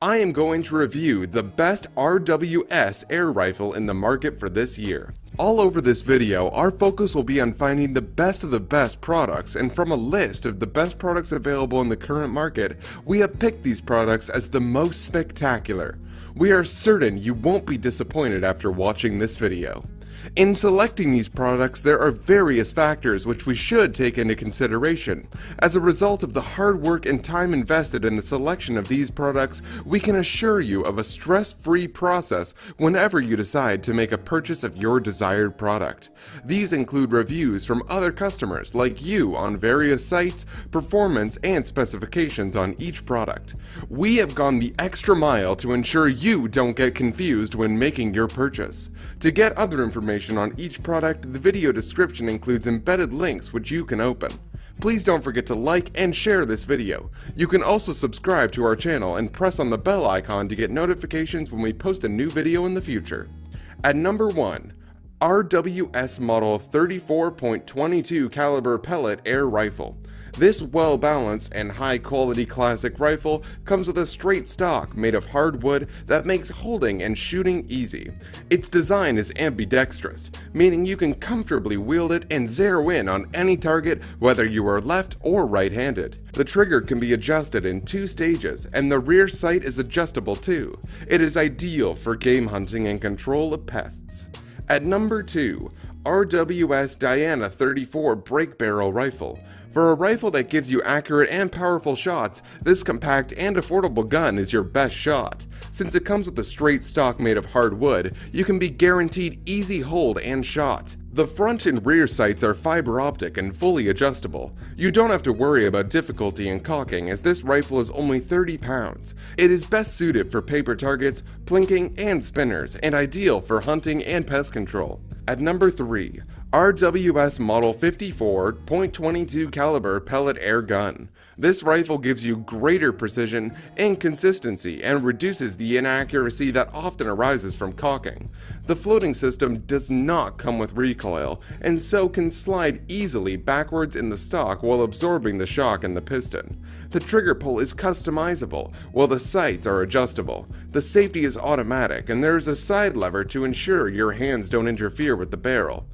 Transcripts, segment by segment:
I am going to review the best RWS air rifle in the market for this year. All over this video, our focus will be on finding the best of the best products, and from a list of the best products available in the current market, we have picked these products as the most spectacular. We are certain you won't be disappointed after watching this video. In selecting these products, there are various factors which we should take into consideration. As a result of the hard work and time invested in the selection of these products, we can assure you of a stress-free process whenever you decide to make a purchase of your desired product. These include reviews from other customers like you on various sites, performance and specifications on each product. We have gone the extra mile to ensure you don't get confused when making your purchase. To get other information on each product, the video description includes embedded links which you can open. Please don't forget to like and share this video. You can also subscribe to our channel and press on the bell icon to get notifications when we post a new video in the future. At number 1, RWS Model 34.22 Caliber Pellet Air Rifle. This well-balanced and high-quality classic rifle comes with a straight stock made of hardwood that makes holding and shooting easy. Its design is ambidextrous, meaning you can comfortably wield it and zero in on any target whether you are left or right-handed. The trigger can be adjusted in 2 stages, and the rear sight is adjustable too. It is ideal for game hunting and control of pests. At number 2, RWS Diana 34 Break Barrel Rifle. For a rifle that gives you accurate and powerful shots, this compact and affordable gun is your best shot. Since it comes with a straight stock made of hardwood, you can be guaranteed easy hold and shot. The front and rear sights are fiber optic and fully adjustable. You don't have to worry about difficulty in cocking, as this rifle is only 30 pounds. It is best suited for paper targets, plinking, and spinners, and ideal for hunting and pest control. At number 3, RWS Model 54.22 Caliber Pellet Air Gun. This rifle gives you greater precision and consistency and reduces the inaccuracy that often arises from cocking. The floating system does not come with recoil, and so can slide easily backwards in the stock while absorbing the shock in the piston. The trigger pull is customizable, while the sights are adjustable. The safety is automatic, and there is a side lever to ensure your hands don't interfere with the barrel.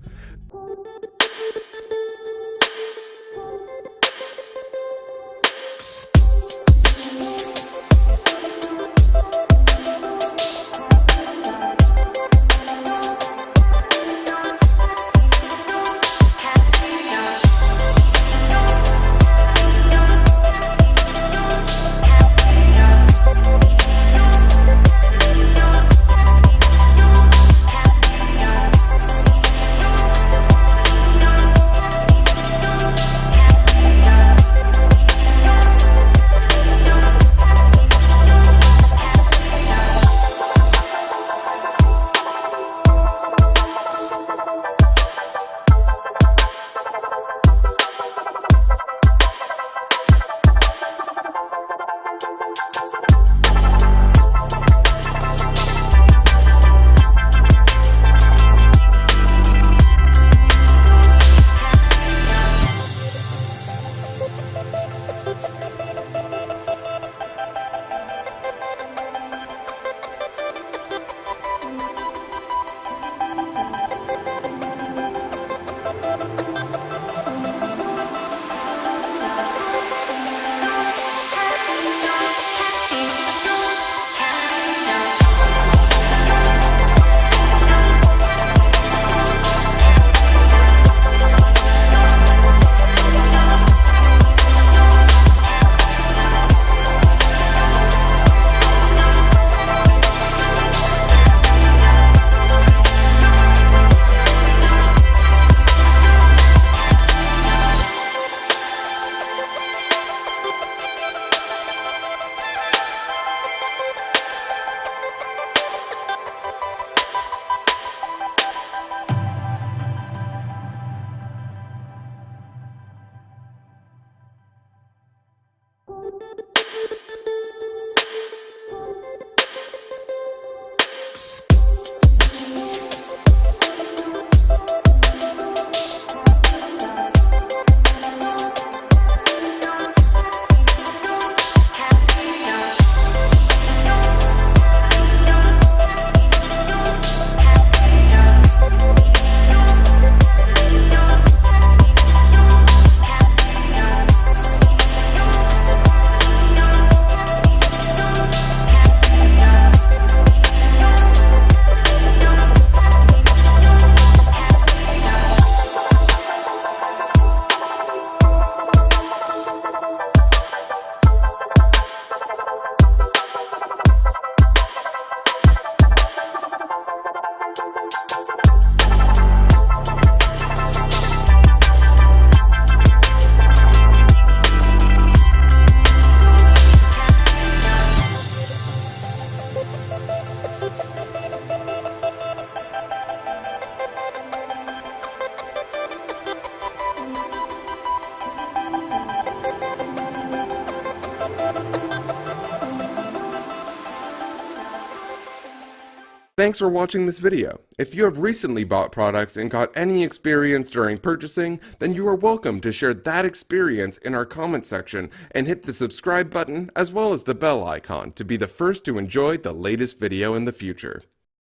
Thanks for watching this video. If you have recently bought products and got any experience during purchasing, then you are welcome to share that experience in our comment section and hit the subscribe button as well as the bell icon to be the first to enjoy the latest video in the future.